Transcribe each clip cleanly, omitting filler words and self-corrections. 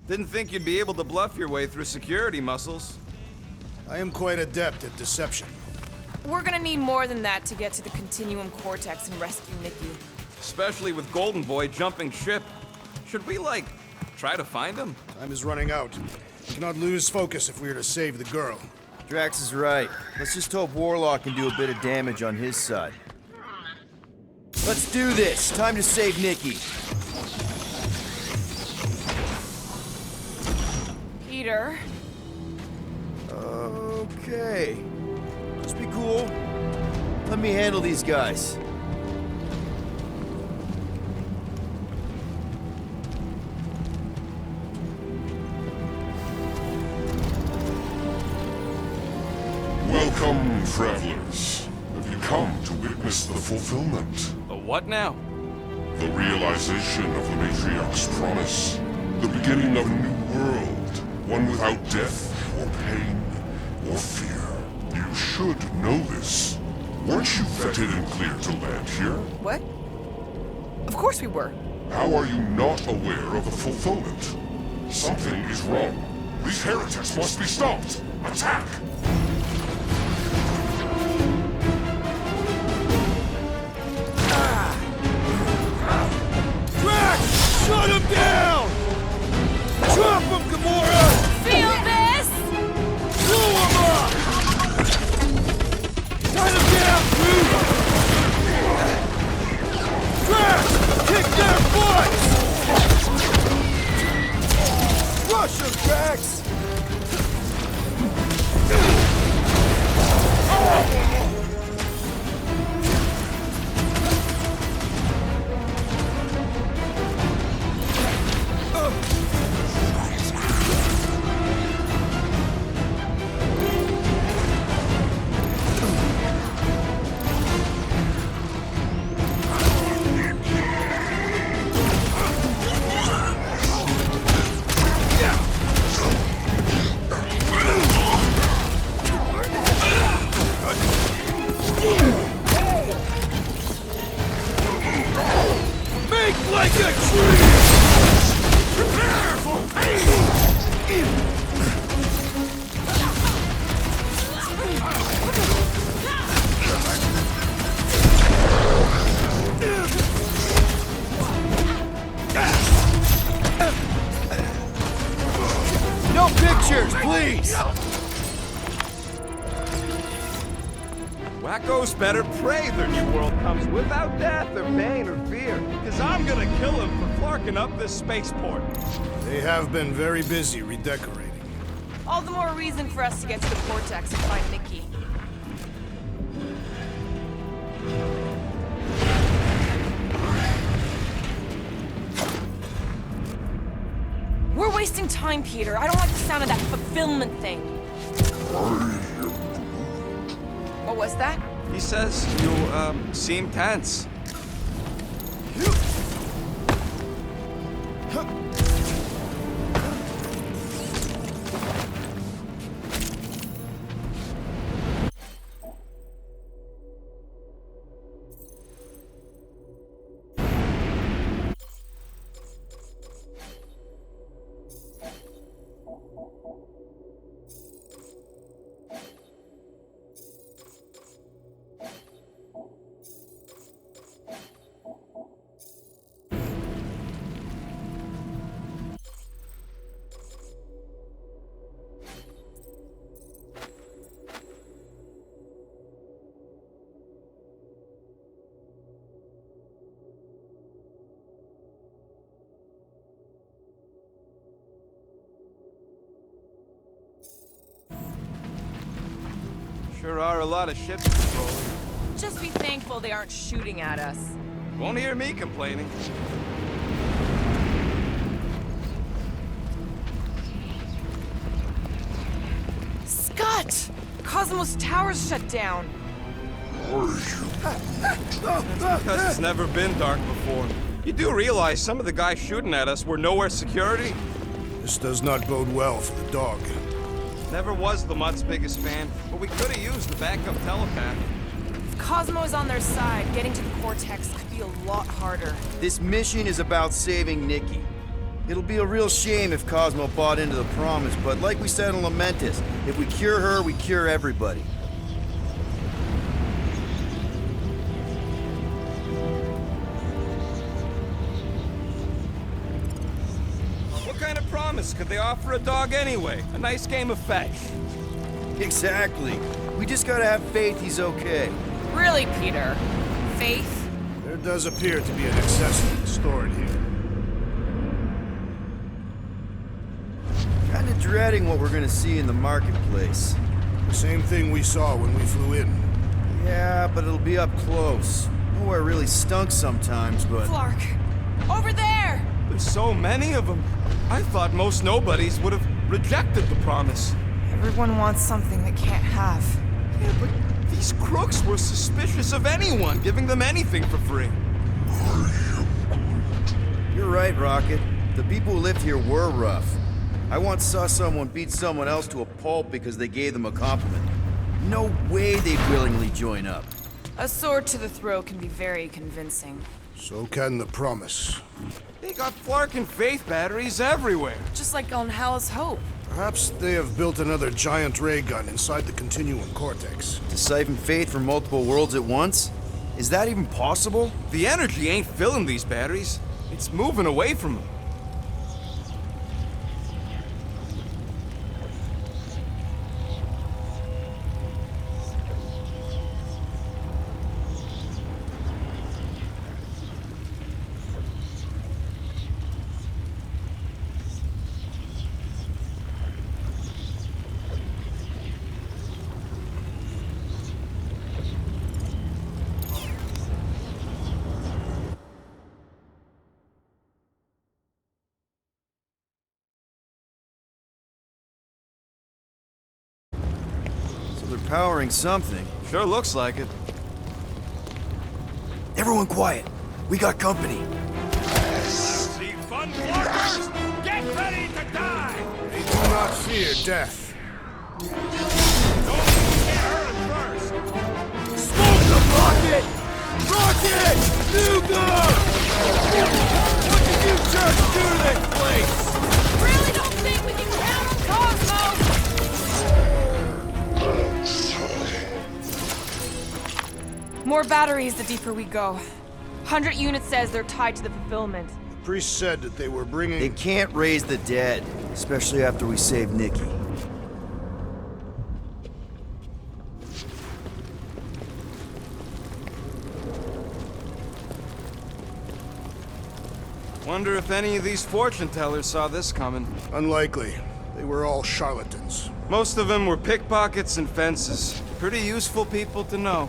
Didn't think you'd be able to bluff your way through security muscles. I am quite adept at deception. We're gonna need more than that to get to the Continuum Cortex and rescue Nikki. Especially with Golden Boy jumping ship. Should we, like, try to find him? Time is running out. We cannot lose focus if we are to save the girl. Drax is right. Let's just hope Warlock can do a bit of damage on his side. Let's do this. Time to save Nikki. Peter? Okay. Just be cool. Let me handle these guys. Welcome, travelers. Have you come to witness the fulfillment? The what now? The realization of the Matriarch's promise. The beginning of a new world. One without death, or pain, or fear. You should know this. Weren't you vetted and cleared to land here? What? Of course we were. How are you not aware of the fulfillment? Something is wrong. These heretics must be stopped! Attack! Shut him down! Drop him, Gamora! Feel this? Blow him up! Shut him down, dude! Drax! Kick their butts! Rush him, Drax! Like a tree! Prepare for pain! No pictures, please! Wackos better pray their new world comes without death or pain or fear. Cause I'm gonna kill him for flarking up this spaceport. They have been very busy redecorating. All the more reason for us to get to the Cortex and find Nikki. We're wasting time, Peter. I don't like the sound of that fulfillment thing. What was that? He says you, seem tense. Sure are a lot of ships patrolling. Just be thankful they aren't shooting at us. Won't hear me complaining. Scott! Cosmos Tower's shut down. Because it's never been dark before. You do realize some of the guys shooting at us were nowhere security? This does not bode well for the dog. Never was the Mutt's biggest fan, but we could have used the backup telepath. If Cosmo is on their side, getting to the Cortex could be a lot harder. This mission is about saving Nikki. It'll be a real shame if Cosmo bought into the promise, but like we said in Lamentus, if we cure her, we cure everybody. What kind of promise could they offer a dog anyway? A nice game of fetch. Exactly. We just gotta have faith he's okay. Really, Peter? Faith? There does appear to be an accessory stored here. Kinda dreading what we're gonna see in the marketplace. The same thing we saw when we flew in. Yeah, but it'll be up close. Nowhere really stunk sometimes, but... Clark! Over there! There's so many of them. I thought most nobodies would have rejected the promise. Everyone wants something they can't have. Yeah, but these crooks were suspicious of anyone giving them anything for free. You're right, Rocket. The people who lived here were rough. I once saw someone beat someone else to a pulp because they gave them a compliment. No way they'd willingly join up. A sword to the throat can be very convincing. So can the promise. They got Flark and Faith batteries everywhere. Just like on Hell's Hope. Perhaps they have built another giant ray gun inside the Continuum Cortex. To siphon faith from multiple worlds at once? Is that even possible? The energy ain't filling these batteries. It's moving away from them. They're powering something. Sure looks like it. Everyone quiet. We got company. See fun, Flarkers? Get ready to die! They do not fear death. Don't get hurt at first! Smoke the rocket! Rocket! Nuker! What did you jerks do to this place? Really don't think we can count on Cosmo! More batteries the deeper we go. 100 units says they're tied to the fulfillment. The priest said that they were bringing... They can't raise the dead, especially after we save Nikki. Wonder if any of these fortune tellers saw this coming. Unlikely. They were all charlatans. Most of them were pickpockets and fences. Pretty useful people to know.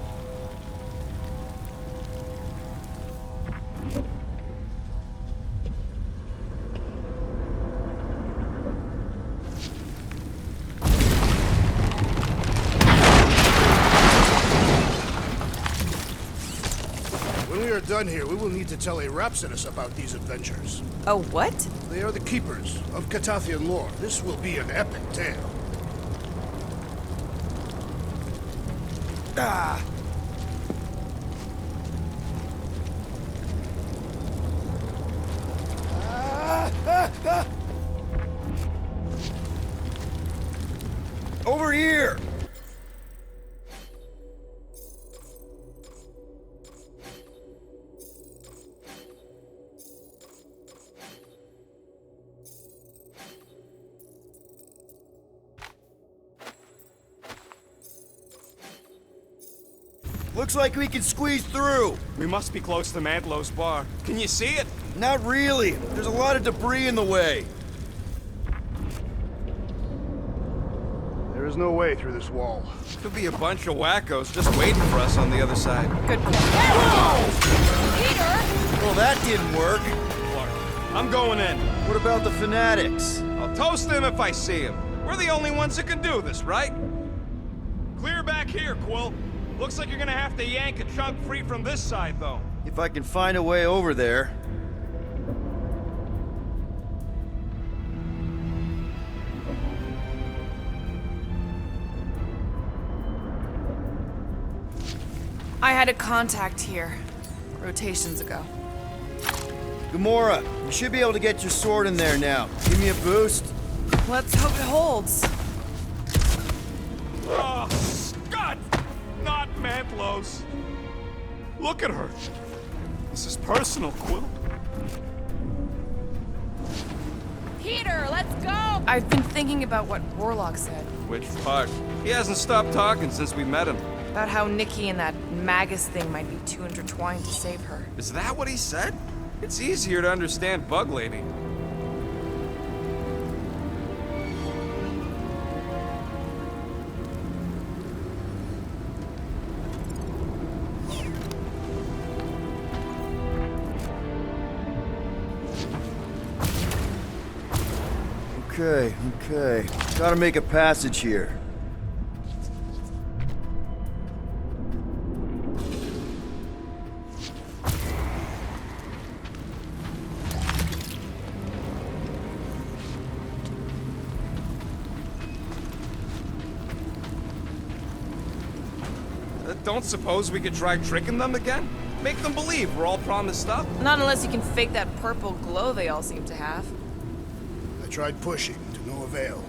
When we are done here, we will need to tell a Rhapsodus about these adventures. Oh, what? They are the keepers of Catathian lore. This will be an epic tale. Ah! Over here! Looks like we can squeeze through. We must be close to Mantlow's bar. Can you see it? Not really. There's a lot of debris in the way. There is no way through this wall. Could be a bunch of wackos just waiting for us on the other side. Good point. Peter! Well, that didn't work. Clark, I'm going in. What about the fanatics? I'll toast them if I see them. We're the only ones that can do this, right? Clear back here, Quill. Looks like you're gonna have to yank a chunk free from this side, though. If I can find a way over there. I had a contact here, rotations ago. Gamora, you should be able to get your sword in there now. Give me a boost. Let's hope it holds. Oh, Scott! Not Mantlos. Look at her. This is personal, Quill. Peter, let's go! I've been thinking about what Warlock said. Which part? He hasn't stopped talking since we met him. About how Nikki and that Magus thing might be too intertwined to save her. Is that what he said? It's easier to understand Bug Lady. Okay. Gotta make a passage here. Don't suppose we could try tricking them again? Make them believe we're all promised stuff? Not unless you can fake that purple glow they all seem to have. I tried pushing, to no avail.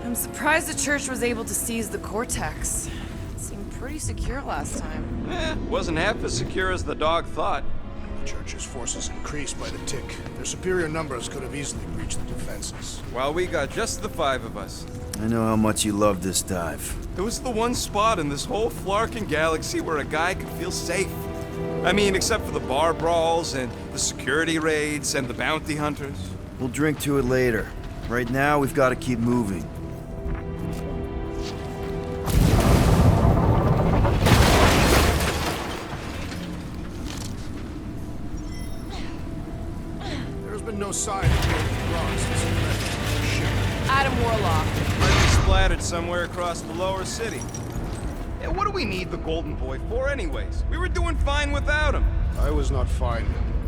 I'm surprised the church was able to seize the Cortex. It seemed pretty secure last time. Wasn't half as secure as the dog thought. The church's forces increased by the tick. Their superior numbers could have easily breached the defenses. Well, we got just the 5 of us. I know how much you love this dive. It was the one spot in this whole Flarkin galaxy where a guy could feel safe. I mean, except for the bar brawls and the security raids and the bounty hunters. We'll drink to it later. Right now, we've got to keep moving. There's been no sign of broken rocks since we left the ship. Adam Warlock. Might be splattered somewhere across the lower city. Yeah, what do we need the Golden Boy for anyways? We were doing fine without him. I was not fine.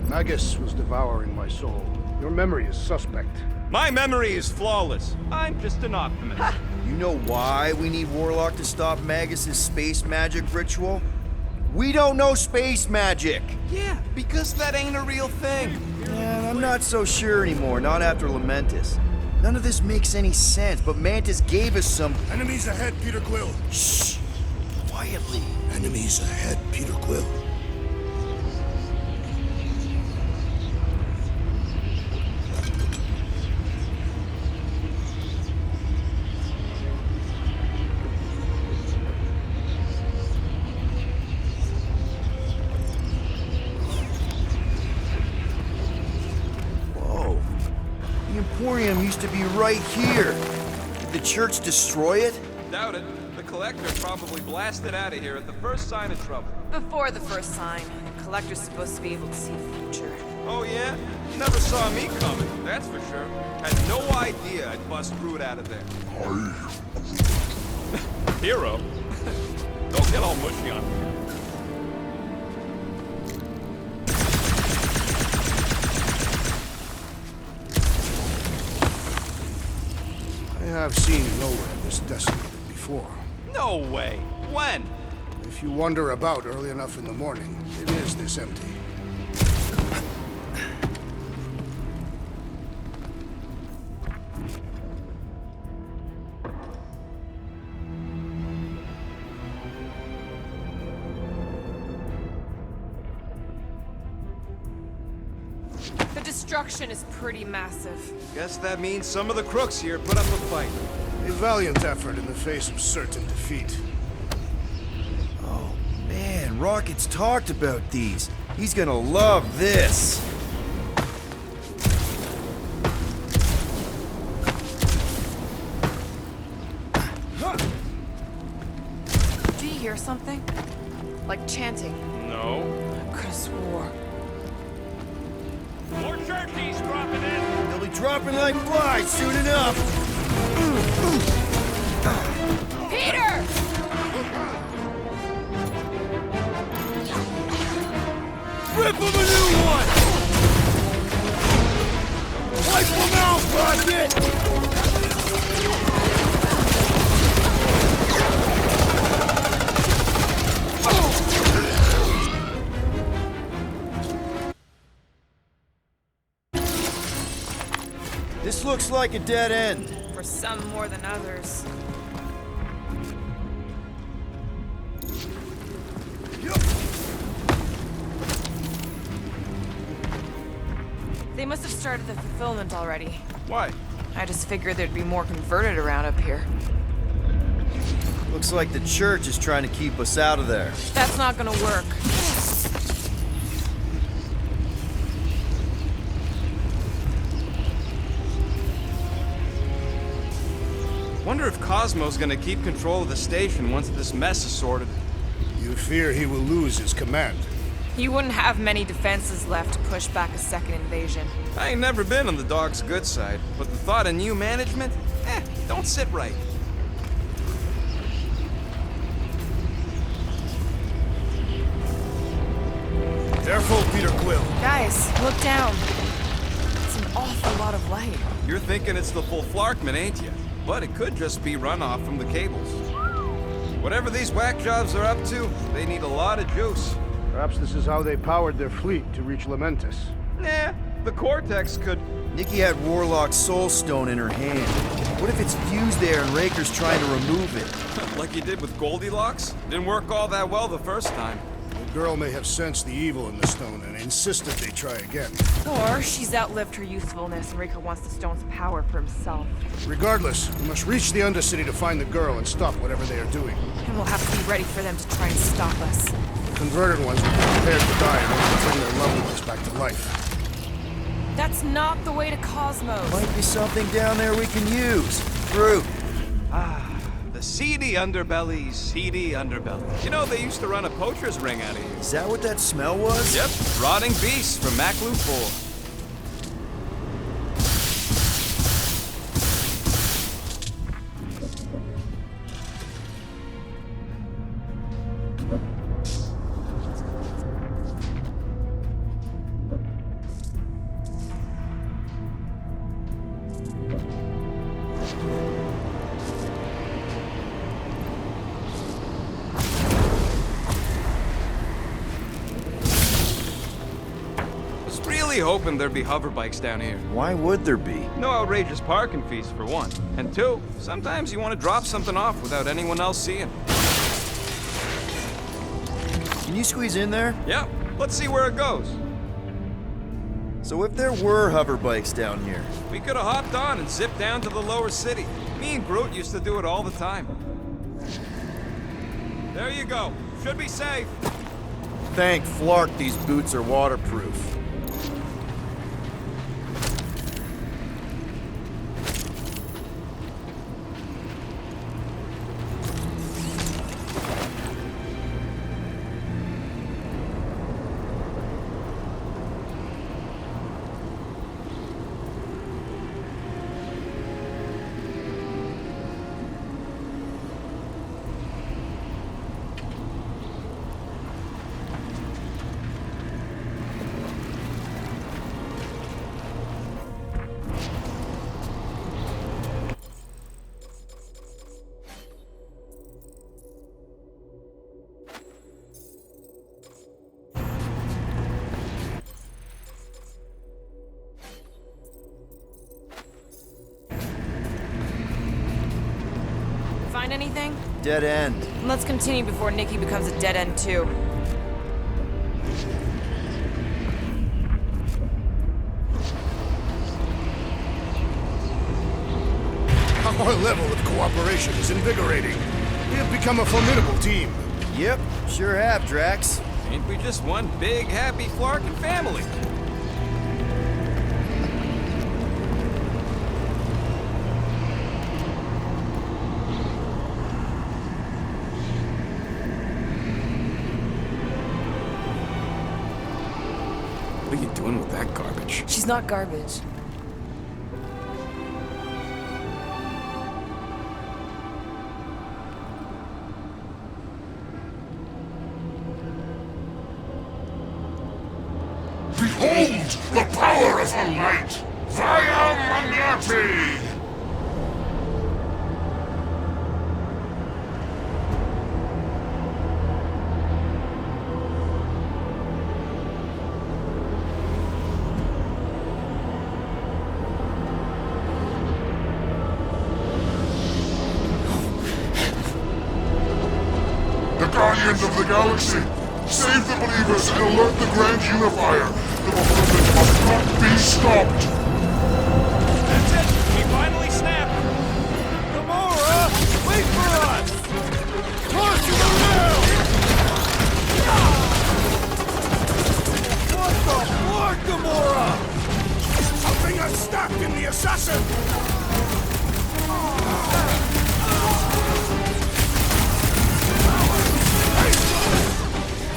Magus was devouring my soul. Your memory is suspect. My memory is flawless. I'm just an optimist. You know why we need Warlock to stop Magus' space magic ritual? We don't know space magic! Yeah, because that ain't a real thing. Yeah, I'm not so sure anymore, not after Lamentus. None of this makes any sense, but Mantis gave us some... Enemies ahead, Peter Quill. Shh! Quietly. Enemies ahead, Peter Quill. Whoa. The Emporium used to be right here. Did the church destroy it? Doubt it. The Collector probably blasted out of here at the first sign of trouble. Before the first sign, the Collector's supposed to be able to see the future. Oh yeah? Never saw me coming, that's for sure. Had no idea I'd bust Groot out of there. Hero? Don't get all mushy on me. I have seen nowhere this desolated before. No way. When? If you wander about early enough in the morning, it is this empty. The destruction is pretty massive. Guess that means some of the crooks here put up a fight. A valiant effort in the face of certain defeat. Oh, man, Rocket's talked about these. He's gonna love this. Do you hear something? Like chanting. No. I could have swore. More turkeys dropping in. They'll be dropping like flies soon enough. Peter! Rip him a new one! Wipe him out, Rocket! This looks like a dead end. For some more than others. They must have started the fulfillment already. Why? I just figured there'd be more converted around up here. Looks like the church is trying to keep us out of there. That's not gonna work. Wonder if Cosmo's gonna keep control of the station once this mess is sorted. You fear he will lose his command. He wouldn't have many defenses left to push back a second invasion. I ain't never been on the dog's good side, but the thought of new management? Don't sit right. Careful, Peter Quill. Guys, look down. It's an awful lot of light. You're thinking it's the full Flarkman, ain't you? But it could just be runoff from the cables. Whatever these whack jobs are up to, they need a lot of juice. Perhaps this is how they powered their fleet to reach Lamentis. Nah, the Cortex could... Nikki had Warlock's soul stone in her hand. What if it's fused there and Raker's trying to remove it? like you did with Goldilocks? Didn't work all that well the first time. The girl may have sensed the evil in the stone and insisted they try again. Or she's outlived her usefulness and Raker wants the stone's power for himself. Regardless, we must reach the Undercity to find the girl and stop whatever they are doing. And we'll have to be ready for them to try and stop us. The converted ones will be prepared to die in order to bring their loved ones back to life. That's not the way to Cosmos. Might be something down there we can use. Fruit. The seedy underbelly, seedy underbelly. You know, they used to run a poacher's ring out of here. Is that what that smell was? Yep, rotting beasts from Maclu 4. Hoping there'd be hover bikes down here. Why would there be? No outrageous parking fees, for one. And two, sometimes you want to drop something off without anyone else seeing. Can you squeeze in there? Yeah, let's see where it goes. So if there were hover bikes down here, We could have hopped on and zipped down to the lower city. Me and Groot used to do it all the time. There you go. Should be safe. thank Flark these boots are waterproof. Find anything? Dead end. Let's continue before Nikki becomes a dead end too. Our level of cooperation is invigorating. We have become a formidable team. Yep, sure have, Drax. Ain't we just one big, happy Flarkin family? What are you doing with that garbage? She's not garbage. Behold the power of the light! Via Magnati! the galaxy. Save the believers and alert the Grand Unifier. The movement must not be stopped. That's it! We finally snapped! Gamora! Wait for us! Push him around! What the fuck, Gamora? Something has stabbed in the assassin!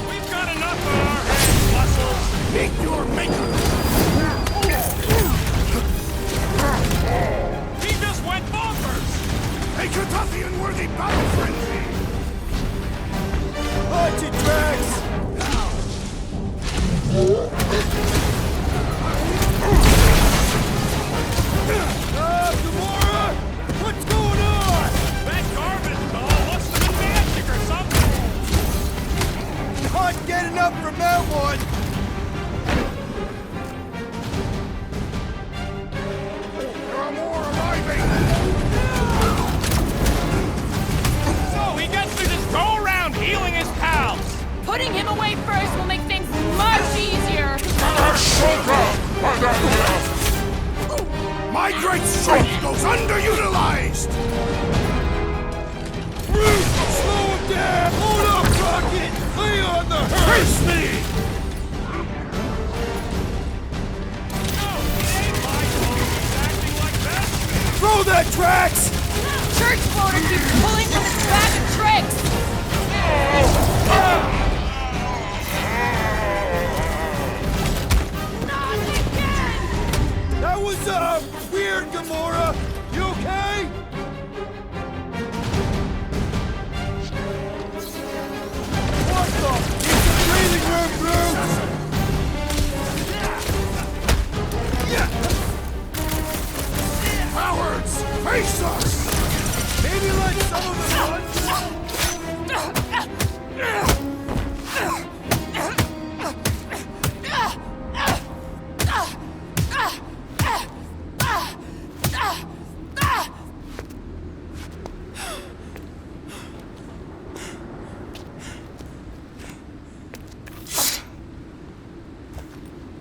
We've got enough on our hands, muscles! Meet your maker! He just went bonkers! A Kratothian-worthy battle frenzy! Punch it, Drax! Gamora! What's going on? That garbage doll must have been magic or something! Not get enough from that one! There are more arriving! So he gets to just go around healing his pals! Putting him away first will make things much easier. My great strength goes underutilized! Slow him down! Hold up, Rocket! Lay on the hurt! Face me! No, it ain't my fault he's acting like that! Throw that, Drax! Church voter keeps pulling from his bag of tricks. Not again! That was, weird, Gamora! You okay? What the? It's a breathing room, Bruce! Cowards! Face us! Maybe let some of them run?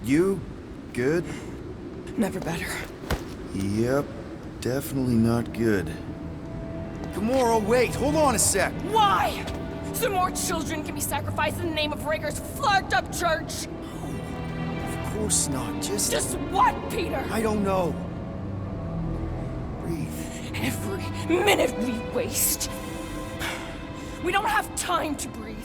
You good? Never better. Yep, definitely not good. Gamora, wait! Hold on a sec! Why? So more children can be sacrificed in the name of Raker's flarked-up church? Of course not, Just what, Peter? I don't know. Breathe. Every minute we waste. We don't have time to breathe.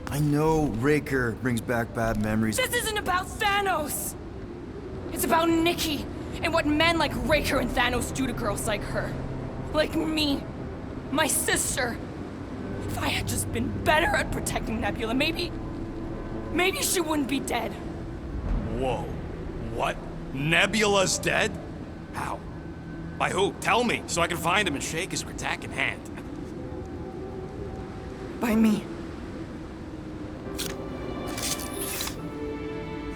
I know Raker brings back bad memories. This isn't about Thanos. It's about Nikki and what men like Raker and Thanos do to girls like her. Like me. My sister. If I had just been better at protecting Nebula, maybe she wouldn't be dead. Whoa. What? Nebula's dead? How? By who? Tell me, so I can find him and shake his Kratak in hand. By me.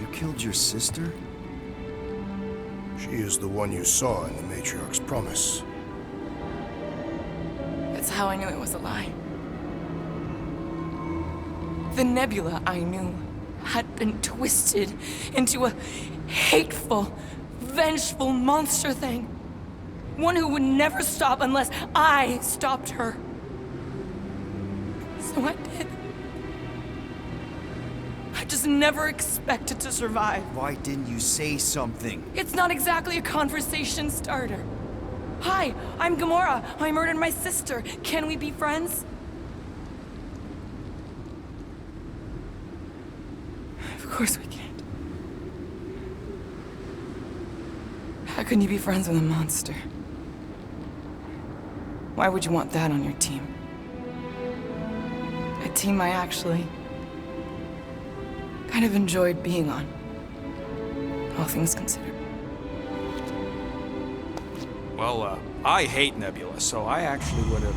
You killed your sister? She is the one you saw in the Matriarch's promise. That's how I knew it was a lie. The Nebula I knew had been twisted into a hateful, vengeful monster thing. One who would never stop unless I stopped her. So I did. I just never expected to survive. Why didn't you say something? It's not exactly a conversation starter. Hi, I'm Gamora. I murdered my sister. Can we be friends? Of course we can't. How can you be friends with a monster? Why would you want that on your team? A team I actually kind of enjoyed being on. All things considered. Well, I hate Nebula, so I actually would have...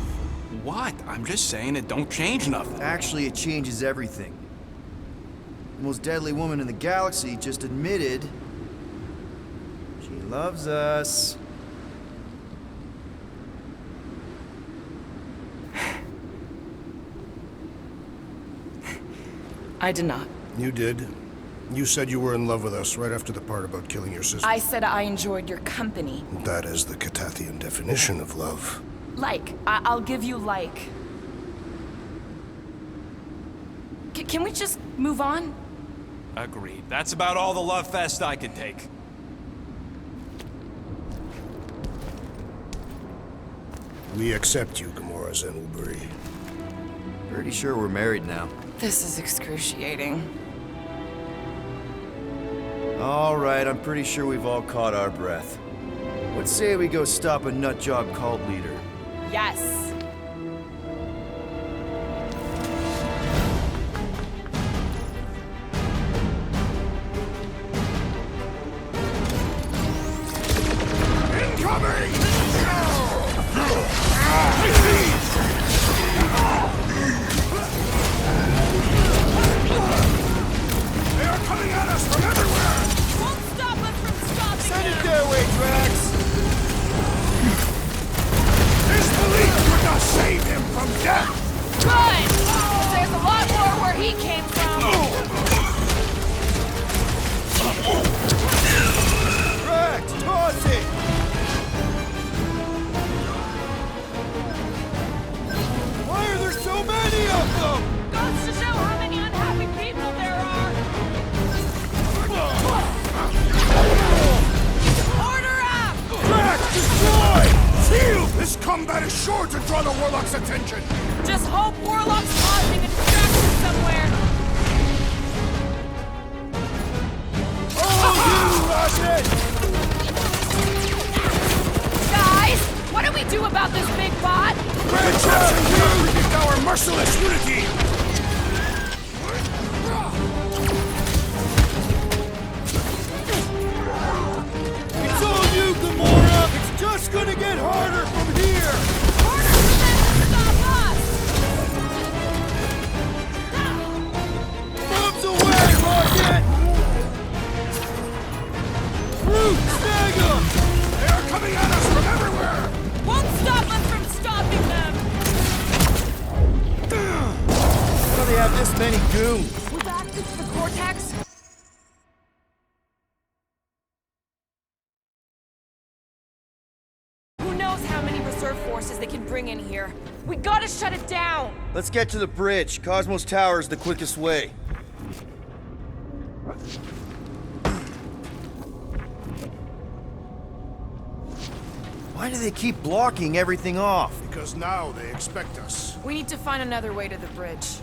What? I'm just saying it don't change nothing. Actually, it changes everything. The most deadly woman in the galaxy just admitted she loves us. I did not. You did. You said you were in love with us right after the part about killing your sister. I said I enjoyed your company. That is the Catathian definition of love. Like. I'll give you like. Can we just move on? Agreed. That's about all the love fest I can take. We accept you, Gamora Zenwilbury. Pretty sure we're married now. This is excruciating. All right, I'm pretty sure we've all caught our breath. Let's say we go stop a nutjob cult leader. Yes. Combat is sure to draw the Warlock's attention! Just hope Warlock's causing a distraction somewhere! Oh, you Rocket! Guys, what do we do about this big bot? Grand Jackson, you predict our merciless unity! It's all you, Gamora! It's just gonna get harder from here! Harder for them to stop us! Bombs away, Rocket! Root, snag 'em! They are coming at us from everywhere! Won't stop us from stopping them! How do they have this many goons? We've access to the Cortex? Who knows how many reserve forces they can bring in here? We gotta shut it down! Let's get to the bridge. Cosmos Tower is the quickest way. Why do they keep blocking everything off? Because now they expect us. We need to find another way to the bridge.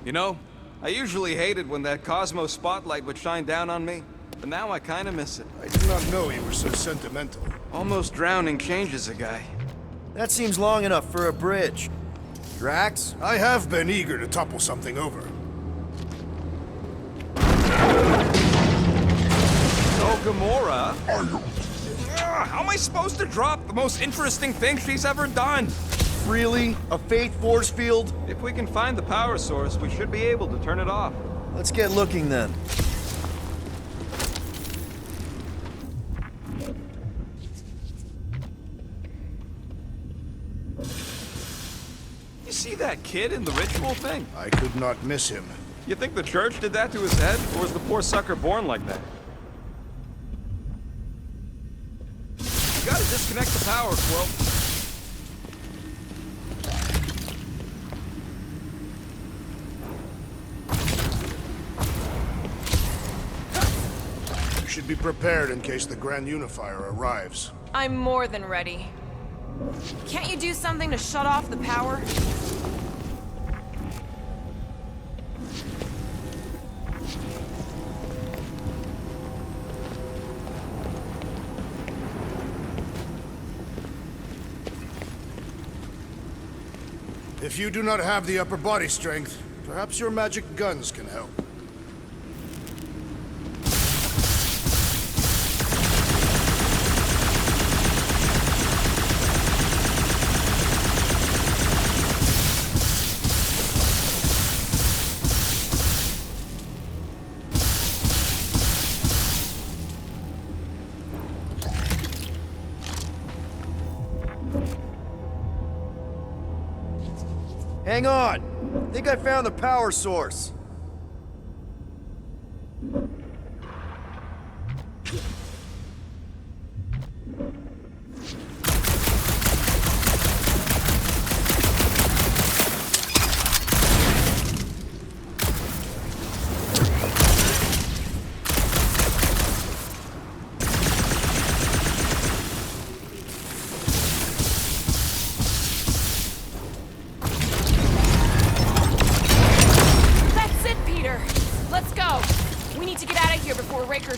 You know, I usually hated when that Cosmos spotlight would shine down on me, but now I kinda miss it. I did not know you were so sentimental. Almost drowning changes a guy. That seems long enough for a bridge. Drax? I have been eager to topple something over. So, Gamora... How am I supposed to drop the most interesting thing she's ever done? Really? A faith force field? If we can find the power source, we should be able to turn it off. Let's get looking then. You see that kid in the ritual thing? I could not miss him. You think the church did that to his head, or was the poor sucker born like that? You gotta disconnect the power, Quill. You should be prepared in case the Grand Unifier arrives. I'm more than ready. Can't you do something to shut off the power? If you do not have the upper body strength, perhaps your magic guns can help. Hang on! I think I found the power source.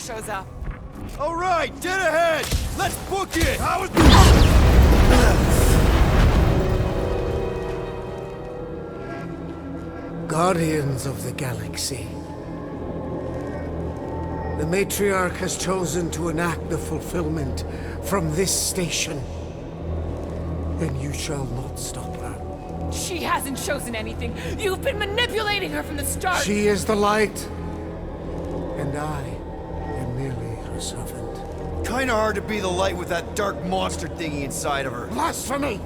Shows up. All right, dead ahead! Let's book it! Guardians of the Galaxy. The Matriarch has chosen to enact the fulfillment from this station. And you shall not stop her. She hasn't chosen anything. You've been manipulating her from the start. She is the light. And I am merely her servant. Kinda hard to be the light with that dark monster thingy inside of her. Blasphemy!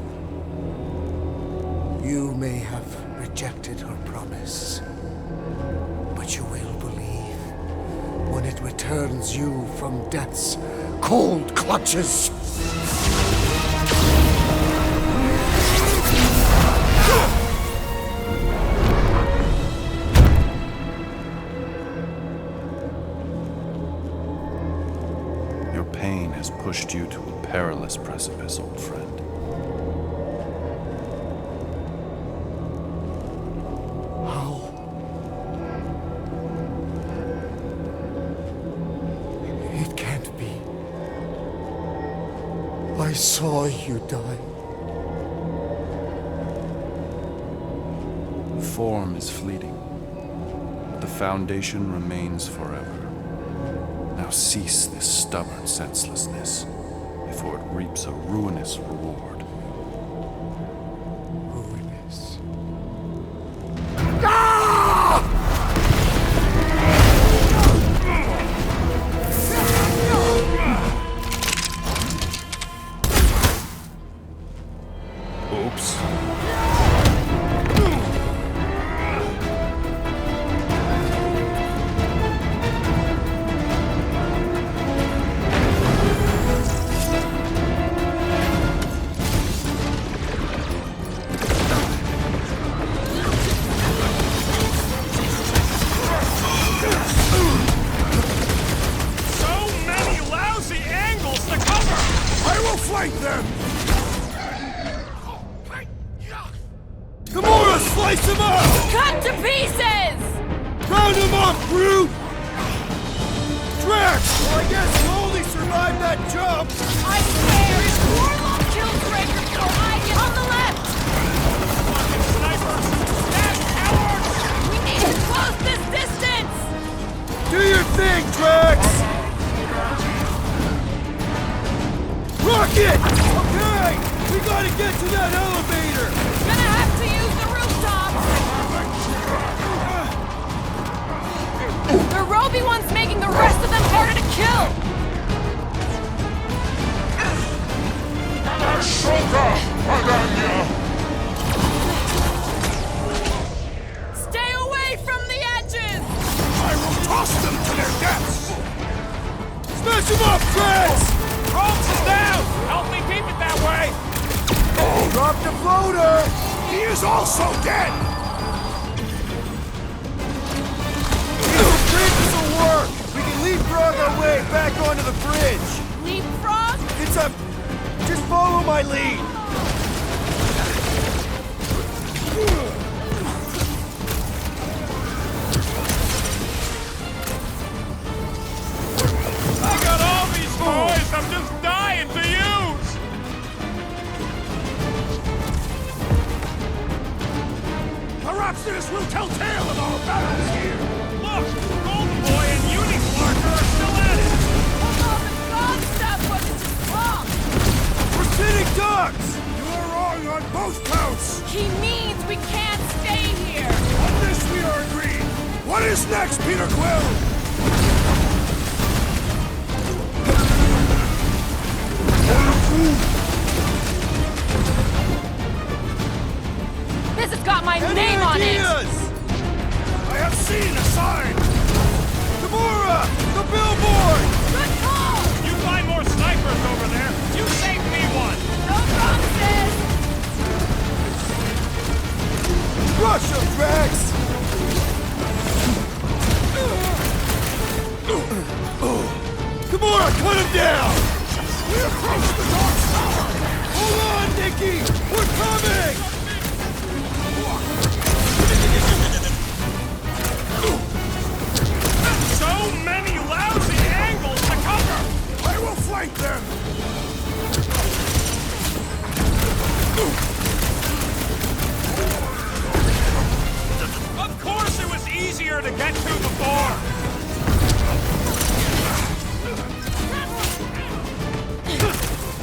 You may have rejected her promise, but you will believe when it returns you from death's cold clutches. Your pain has pushed you to a perilous precipice, old friend. I saw you die. Form is fleeting, but the foundation remains forever. Now cease this stubborn senselessness, before it reaps a ruinous reward. Ruinous. Oops. Slice him up! Cut to pieces! Round him up, brute! Drax! Well, I guess you only survived that jump! I swear, if Warlock kills Raker before I get on the left! Fucking snipers! Snap, cowards! We need to close this distance! Do your thing, Drax! Rocket! Okay! We gotta get to that elevator! Gonna have to use the rooftop! The Roby one's making the rest of them harder to kill! Stay away from the edges! I will toss them to their deaths! Smash him up, Drax! Rolls is down! Help me keep it that way! Drop the floater! He is also dead! This will work! We can leapfrog our way back onto the bridge! Leapfrog? It's a... just follow my lead! I got all these toys I'm just dying to use! Perhaps this will tell tale of our battles here! Look! Golden Boy and Uniclarker are still at it! Oh, the god stuff wasn't just wrong! We're sitting ducks! You are wrong on both counts! He means we can't stay here! On this we are agreed! What is next, Peter Quill? This has got my my name on it! I have seen a sign! Gamora! The billboard! Good call! You find more snipers over there. You save me one. No promises! Rush him, Drax! Gamora, cut him down! We approach the Dark Tower! Hold on, Nikki! We're coming! So many lousy angles to cover. I will flank them! Of course it was easier to get to before.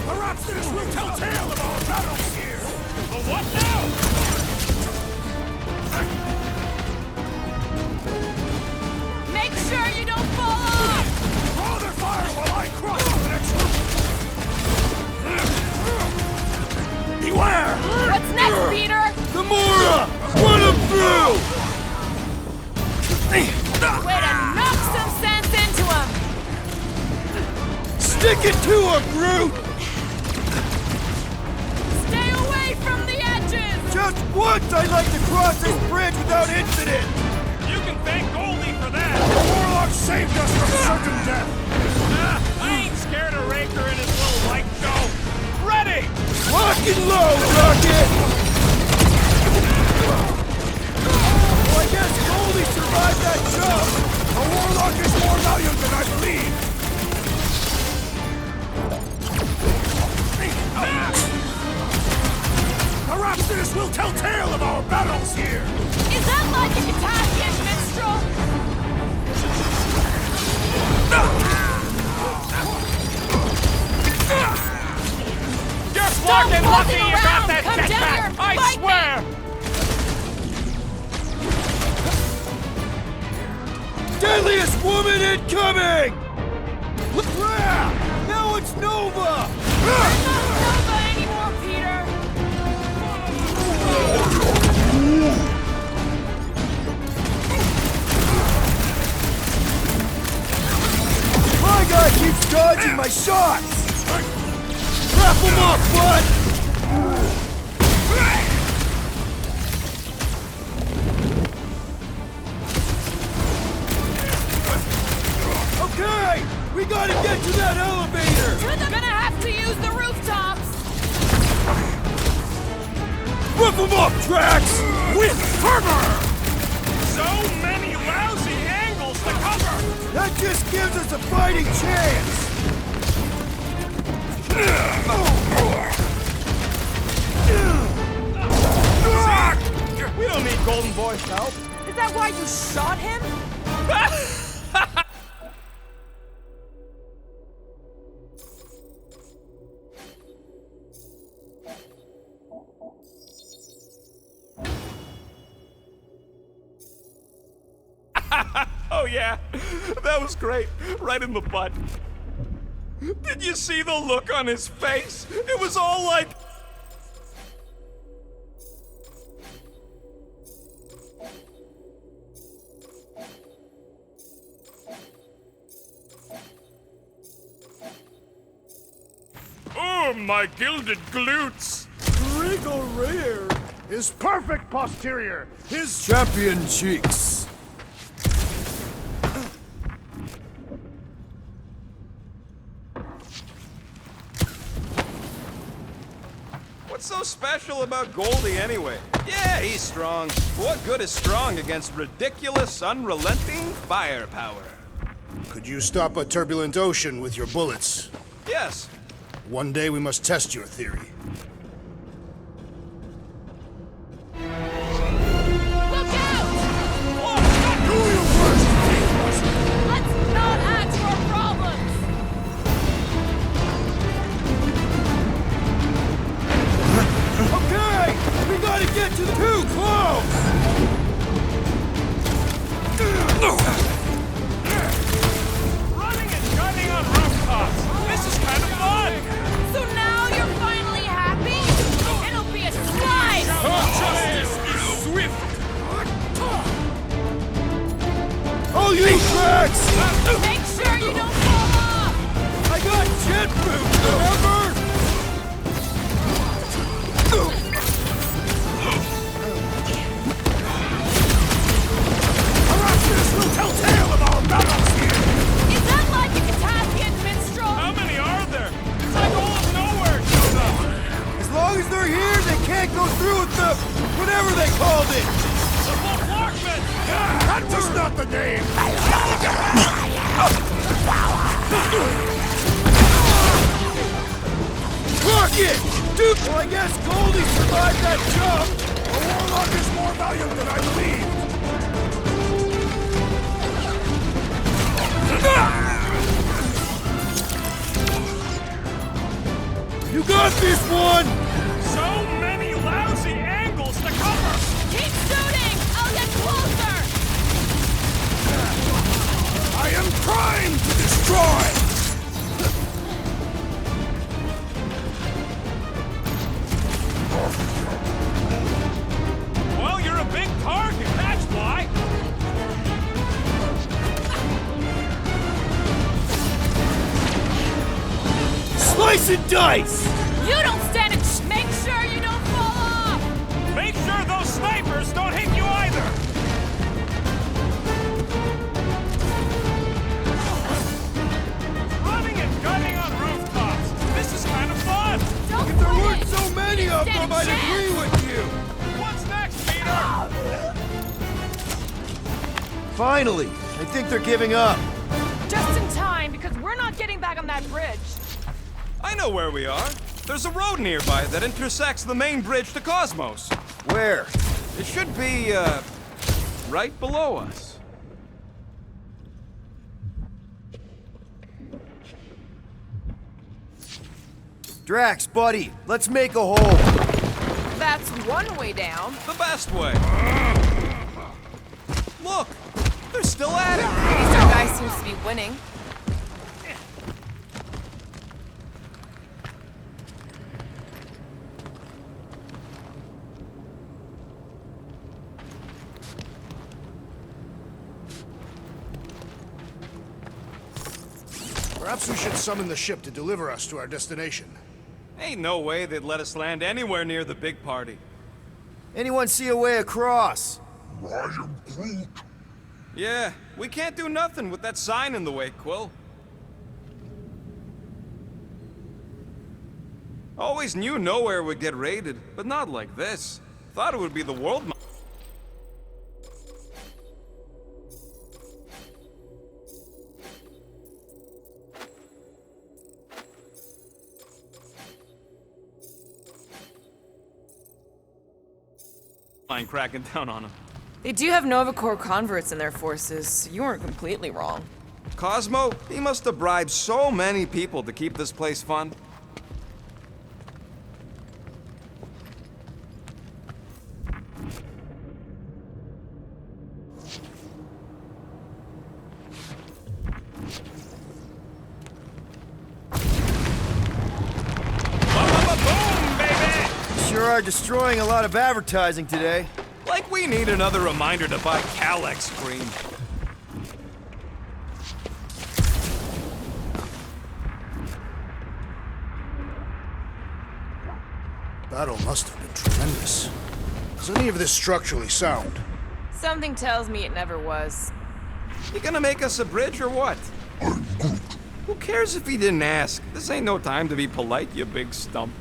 Perhaps this will tell tale of our battles here! But what now? Make sure you don't fall off! Draw their fire while I cross to the next room! Beware! What's next, Peter? Gamora! Run him through! Way to knock some sense into him! Stick it to him, Groot! Stay away from the edges! Just once I'd like to cross this bridge without incident! You can thank Goldie for that. The Warlock saved us from certain death! I ain't scared of Raker and his little light show. Ready! Lock and load, Rocket! Well, I guess Goldie survived that jump! The Warlock is more valiant than I believe! Perhaps this will tell tale of our battles here! Is that like a Italian minstrel? You're Stop fucking walking lucky you got around! that Come down here jetpack! and I fight me! swear! Deadliest woman incoming! Now it's Nova! Not Nova anymore, Peter! My guy keeps dodging my shots! Wrap him up, bud! Okay! We gotta get to that elevator! You're gonna have to use the rooftops! Rip him up, Drax! With fervor! So many lousy angles to cover! That just gives us a fighting chance! We don't need Golden Boy's help. Is that why you shot him? Oh yeah, that was great. Right in the butt. Did you see the look on his face? It was all like... Oh, my gilded glutes! Regal rear! His perfect posterior! His Champion cheeks! What's so special about Goldie anyway? Yeah, he's strong. What good is strong against ridiculous, unrelenting firepower? Could you stop a turbulent ocean with your bullets? Yes. One day we must test your theory. Look out! Do your worst, Let's not add to our problems! Okay! We gotta get to the too close! Running and gunning on rooftops. This is kind of fun. So now you're finally happy? Drax! Make sure you don't fall off! I got jet boots, remember? This will tell tale of our battles here! Is that like a Catassian minstrel? How many are there? It's like all of nowhere showed up. As long as they're here, they can't go through with the... whatever they called it! The Wolfmarkmen! That was not the name! Rocket! Dude, well, I guess Goldie survived that jump! A warlock is more valiant than I believed! You got this one! So many lousy angles to cover! Keep shooting! I'll get closer! I am trying to destroy! Well, you're a big target, that's why! Slice and dice! You don't stand a make sure you don't fall off! Make sure those snipers don't hit you either! Running and gunning on rooftops! This is kind of fun! Don't If there quit weren't it. so many of them, I'd agree with you! What's next, Peter? Finally! I think they're giving up. Just in time, because we're not getting back on that bridge. I know where we are. There's a road nearby that intersects the main bridge to Cosmos. Where? It should be, right below us. Drax, buddy, let's make a hole. That's one way down. The best way. Look! They're still at it! At least our guy seems to be winning. Perhaps we should summon the ship to deliver us to our destination. Ain't no way they'd let us land anywhere near the big party. Anyone see a way across? I am Groot. Yeah, we can't do nothing with that sign in the way, Quill. Always knew nowhere would get raided, but not like this. Thought it would be the world. Mind cracking down on him. They do have Nova Corps converts in their forces, so you weren't completely wrong. Cosmo, he must have bribed so many people to keep this place fun. Boom, baby! Sure are destroying a lot of advertising today. Like we need another reminder to buy Calyx cream. Battle must have been tremendous. Is any of this structurally sound? Something tells me it never was. You gonna make us a bridge or what? Who cares if he didn't ask? This ain't no time to be polite, you big stump.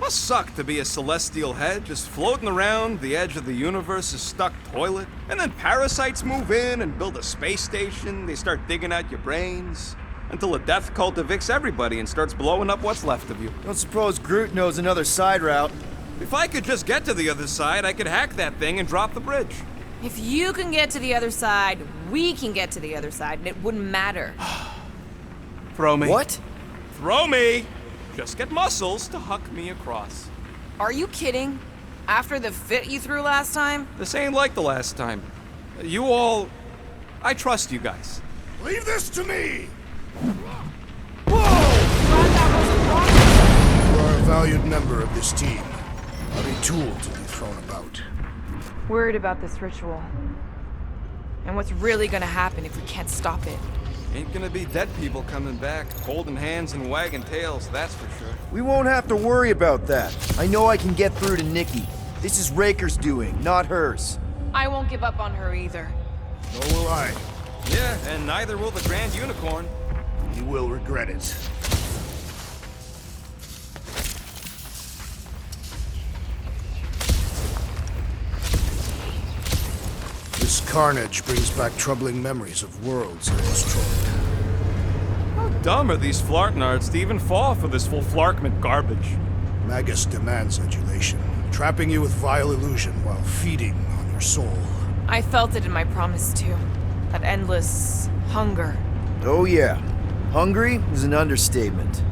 Must suck to be a celestial head, just floating around the edge of the universe's stuck toilet. And then parasites move in and build a space station. They start digging out your brains. Until a death cult evicts everybody and starts blowing up what's left of you. Don't suppose Groot knows another side route. If I could just get to the other side, I could hack that thing and drop the bridge. If you can get to the other side, we can get to the other side, and it wouldn't matter. Throw me. What? Throw me! Just get muscles to huck me across. Are you kidding? After the fit you threw last time? This ain't like the last time. You all... I trust you guys. Leave this to me! Glad that wasn't wrong. You are a valued member of this team. Not a tool to be thrown about. Worried about this ritual. And what's really gonna happen if we can't stop it. Ain't gonna be dead people coming back, holding hands and wagging tails, that's for sure. We won't have to worry about that. I know I can get through to Nikki. This is Raker's doing, not hers. I won't give up on her either. Nor will I. Yeah, and neither will the Grand Unicorn. You will regret it. This carnage brings back troubling memories of worlds I destroyed. How dumb are these Flarknards to even fall for this full Flarkment garbage? Magus demands adulation, trapping you with vile illusion while feeding on your soul. I felt it in my promise too. That endless hunger. Oh yeah. Hungry is an understatement.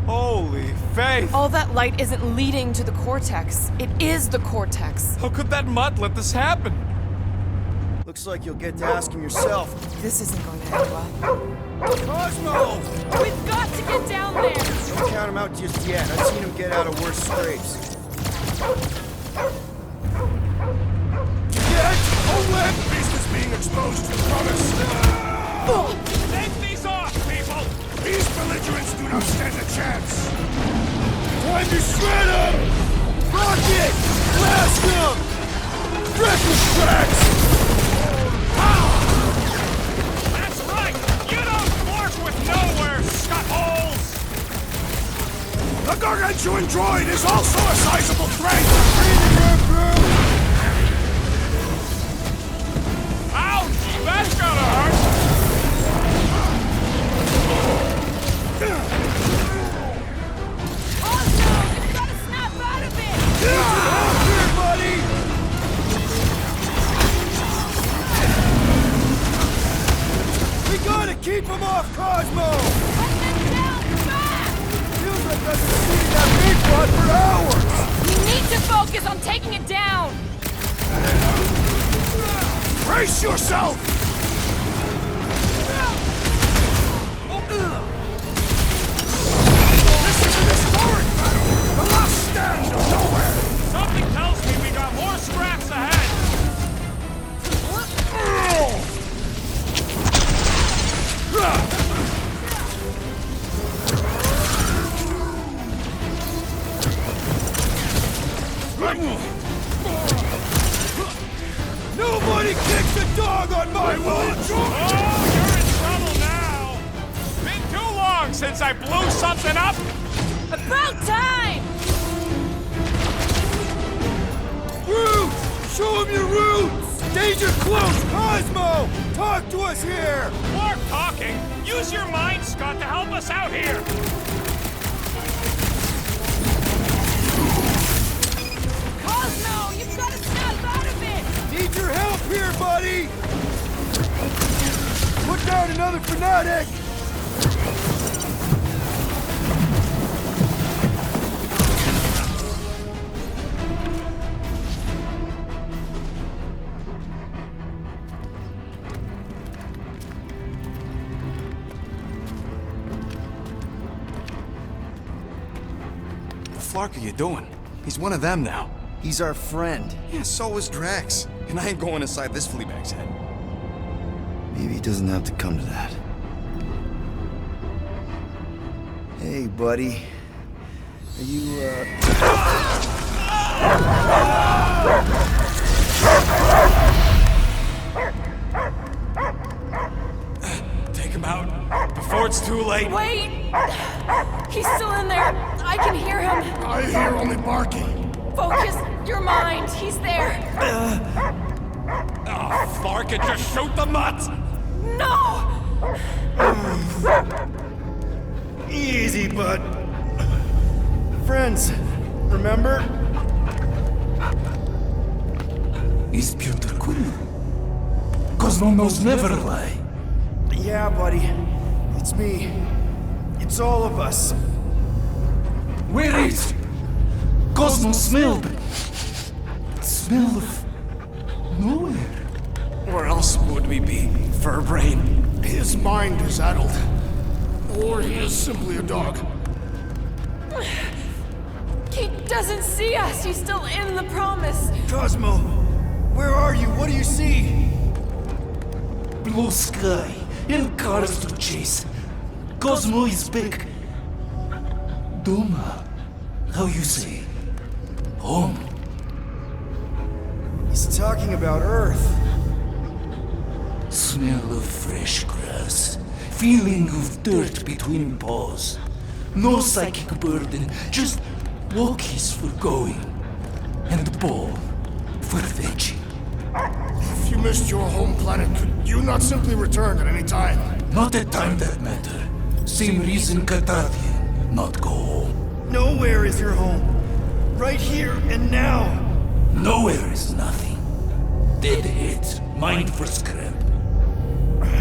Holy faith! All that light isn't leading to the Cortex. It is the Cortex. How could that mutt let this happen? Looks like you'll get to ask him yourself. This isn't going to end well. Cosmo! We've got to get down there! Don't count him out just yet. I've seen him get out of worse scrapes. Yet, a web beast is being exposed to the promise. Take these off, people! These belligerents do not stand a chance. Time to shred them! Rocket! Blast them! Reckless tracks! That's right! You don't work with nowhere, scut-holes! The gargantuan droid is also a sizable threat! Ouch! That's gonna hurt! Oh no! We've got to snap out of it! Here, buddy! We gotta keep him off Cosmo! Let them down fast! Feels like I've been shooting that big one for hours! We need to focus on taking it down! Brace yourself! This is an historic battle! The last stand of nowhere! Something tells me we got more scraps ahead! Nobody kicks a dog on my watch! Oh, you're in trouble now! Been too long since I blew something up! About time! Roots! Show him your roots! Danger close! Cosmo! Talk to us here! More talking! Use your mind, Scott, to help us out here! Cosmo, you've got to snap out of it! Need your help here, buddy! Put down another fanatic! The flark are you doing? He's one of them now. He's our friend. Yeah, so is Drax. And I ain't going inside this fleabag's head. Maybe it doesn't have to come to that. Hey, buddy. Are you, Take him out before it's too late. Wait! He's still in there. I can hear him. I hear only barking. Focus your mind. He's there. Oh, Flark, and just shoot the mutt! No! Easy, bud. Friends, remember? Is Piotr cool? Cosmo knows never lie. Yeah, buddy. It's me. It's all of us. Where is Cosmo smelled? Smell of nowhere. Where else would we be, Furbrain? His mind is addled. Or he is simply a dog. He doesn't see us. He's still in the promise. Cosmo, Where are you? What do you see? Blue sky and cars to chase. Cosmo is back. Doma, how you say? Home. He's talking about Earth. Smell of fresh grass. Feeling of dirt between paws. No psychic burden, just walkies for going. And ball for fetching. If you missed your home planet, could you not simply return at any time? Not a time that matter. Same reason Carthathian, not go home. Nowhere is your home. Right here and now. Nowhere is nothing. Dead heads, mind for scrap.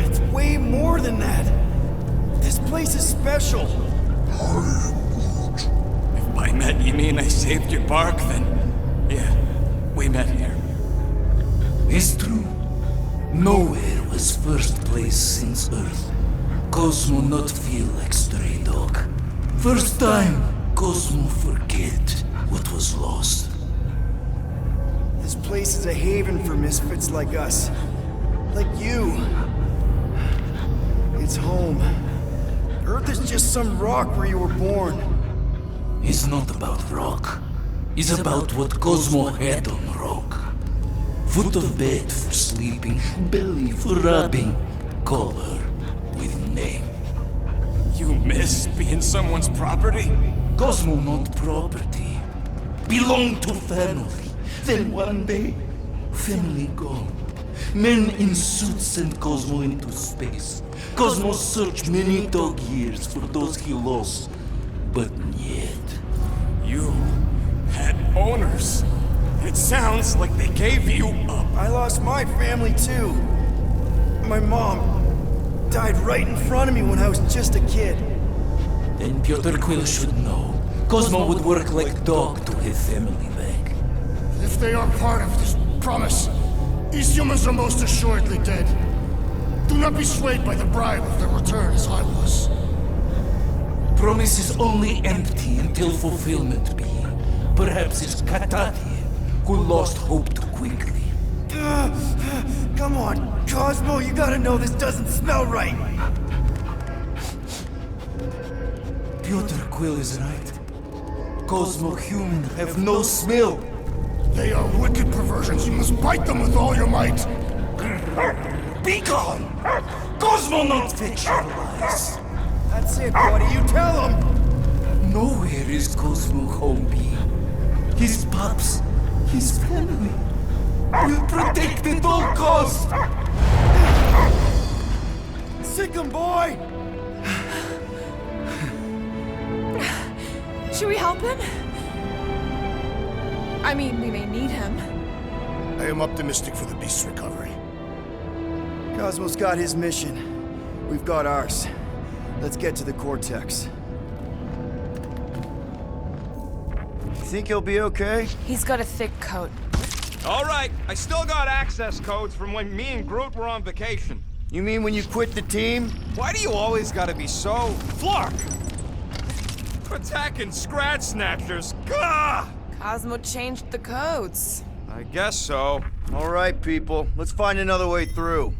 It's way more than that. This place is special. If by met you mean I saved your bark, then yeah, we met here. It's true. Nowhere was first place since Earth. Cosmo not feel like stray dog. First time, Cosmo forget what was lost. This place is a haven for misfits like us. Like you. It's home. Earth is just some rock where you were born. It's not about rock. It's about what Cosmo had on rock. Foot of bed for sleeping, belly for rubbing, color with name. You miss being someone's property? Cosmo not property. Belong to family. Then one day, family gone. Men in suits send Cosmo into space. Cosmo searched many dog years for those he lost, but yet. You had owners. It sounds like they gave you up. I lost my family too. My mom died right in front of me when I was just a kid. Then Piotr Quill should know. Cosmo would work like dog to have family back. If they are part of this promise, these humans are most assuredly dead. Do not be swayed by the bribe of their return as I was. Promise is only empty until fulfillment be. Perhaps it's Carthathian who lost hope too quickly. Come on, Cosmo, you gotta know this doesn't smell right. Piotr Quill is right. Cosmo human have no smell. They are wicked perversions. You must bite them with all your might. Be gone! Cosmo not fetch your lies. That's it, buddy. You tell them. Nowhere is Cosmo home be. His pups, his family, will protect at all costs. Sick 'em, boy! Should we help him? I mean, we may need him. I am optimistic for the beast's recovery. Cosmo's got his mission. We've got ours. Let's get to the Cortex. You think he'll be okay? He's got a thick coat. All right, I still got access codes from when me and Groot were on vacation. You mean when you quit the team? Why do you always gotta be so... Flark! Attacking Scratch Snatchers! Gah! Cosmo changed the codes. I guess so. All right, people. Let's find another way through.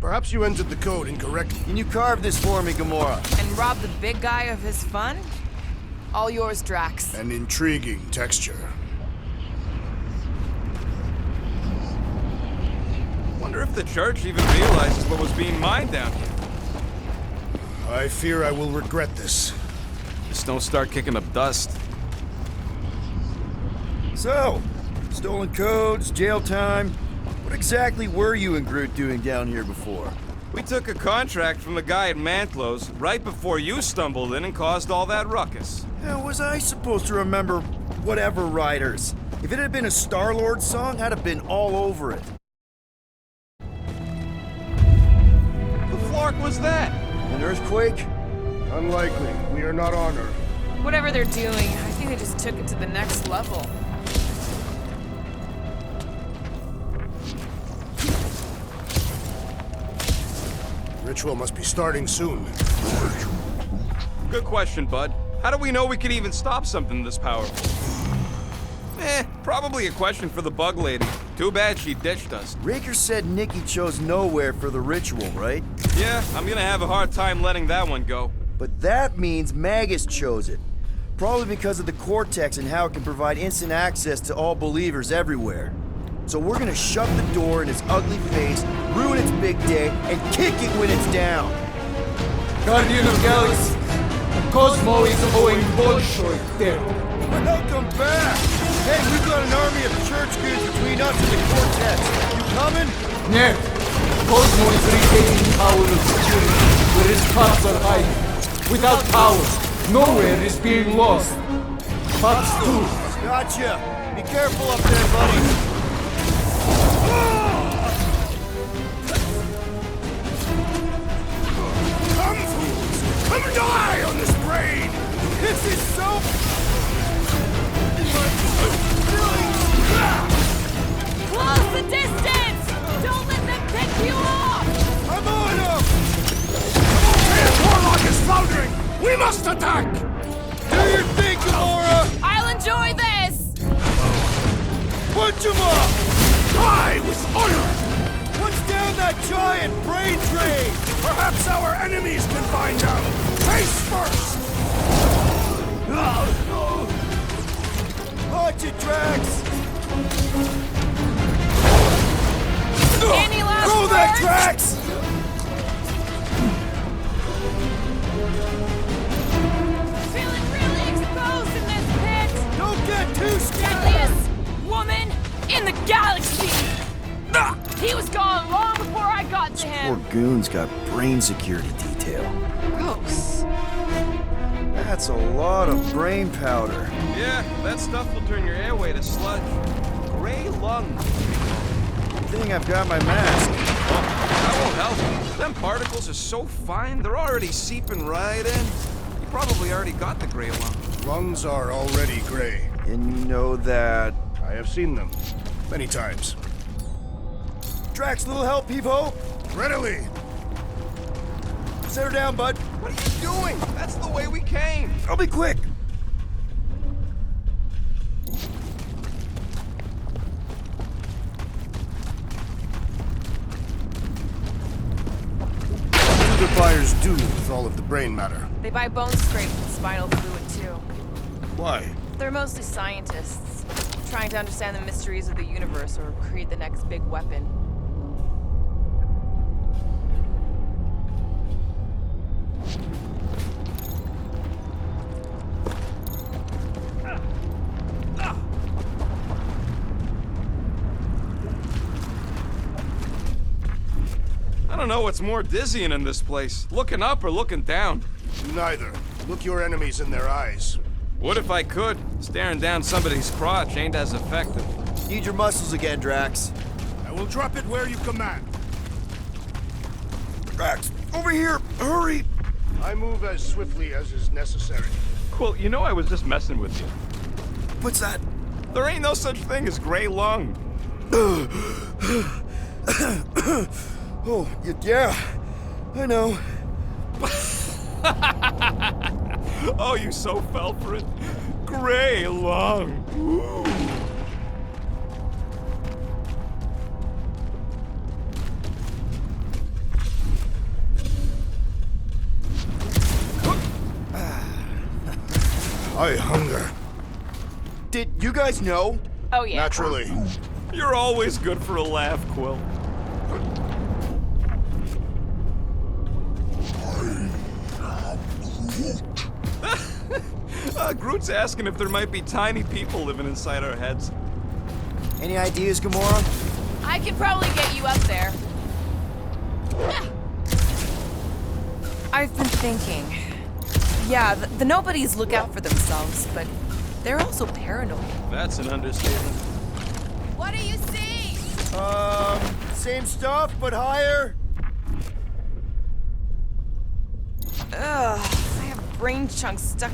Perhaps you entered the code incorrectly. Can you carve this for me, Gamora? And rob the big guy of his fun? All yours, Drax. An intriguing texture. Wonder if the church even realizes what was being mined down here. I fear I will regret this. Just don't start kicking up dust. So, stolen codes, jail time. What exactly were you and Groot doing down here before? We took a contract from the guy at Mantlo's right before you stumbled in and caused all that ruckus. How was I supposed to remember whatever riders? If it had been a Star-Lord song, I'd have been all over it. The flark was that? An earthquake? Unlikely. We are not on Earth. Whatever they're doing, I think they just took it to the next level. Ritual must be starting soon. Good question, bud. How do we know we can even stop something this powerful? Probably a question for the bug lady. Too bad she ditched us. Raker said Nikki chose nowhere for the ritual, right? Yeah, I'm gonna have a hard time letting that one go. But that means Magus chose it. Probably because of the Cortex and how it can provide instant access to all believers everywhere. So we're gonna shove the door in its ugly face, ruin its big day, and kick it when it's down. Guardian of Galaxy, Cosmo is owing Bolshoi dead. Welcome back! Hey, we've got an army of church goons between us and the Cortex. You coming? Нет, Cosmo is retaining power of security where his cops are hiding. Without power, nowhere is being lost. Fox 2. Gotcha! Be careful up there, buddy. Come, fools! Come die on this brain! This is so... Close the distance! Don't let them pick you off! I'm on him! His warlock is foundering! We must attack! Do your thing, Gamora! I'll enjoy this! Punch him up! Die with honor! What's down that giant brain drain? Perhaps our enemies can find out! Face first! Punch it, Drax! Any last Throw that, words? Drax! Feeling really exposed in this pit! Don't get too scared! Deadliest woman in the galaxy! He was gone long before I got to Poor him! goon's got brain security detail. Gross. That's a lot of brain powder. Yeah, that stuff will turn your airway to sludge. Gray lungs. Good thing I've got my mask. That won't help. Them particles are so fine, they're already seeping right in. You probably already got the gray lung. Lungs are already gray. And you know that... I have seen them. Many times. Drax, little help, Peep-Ho? Readily! Set her down, bud. What are you doing? That's the way we came. I'll be quick. What do the buyers do with all of the brain matter? They buy bone scrape and spinal fluid too. Why? They're mostly scientists, trying to understand the mysteries of the universe or create the next big weapon. I don't know what's more dizzying in this place, looking up or looking down. Neither. Look your enemies in their eyes. What if I could? Staring down somebody's crotch ain't as effective. Need your muscles again, Drax. I will drop it where you command. Drax, over here! Hurry! I move as swiftly as is necessary. Well, you know I was just messing with you. What's that? There ain't no such thing as gray lung. Oh, yeah. I know. Oh, you so fell for it. Gray lung. Ooh. I hunger. Did you guys know? Oh yeah. Naturally. You're always good for a laugh, Quill. Groot's asking if there might be tiny people living inside our heads. Any ideas, Gamora? I could probably get you up there. I've been thinking. Yeah, the nobodies look out for themselves, but they're also paranoid. That's an understatement. What do you see? Same stuff, but higher? Ugh, I have brain chunks stuck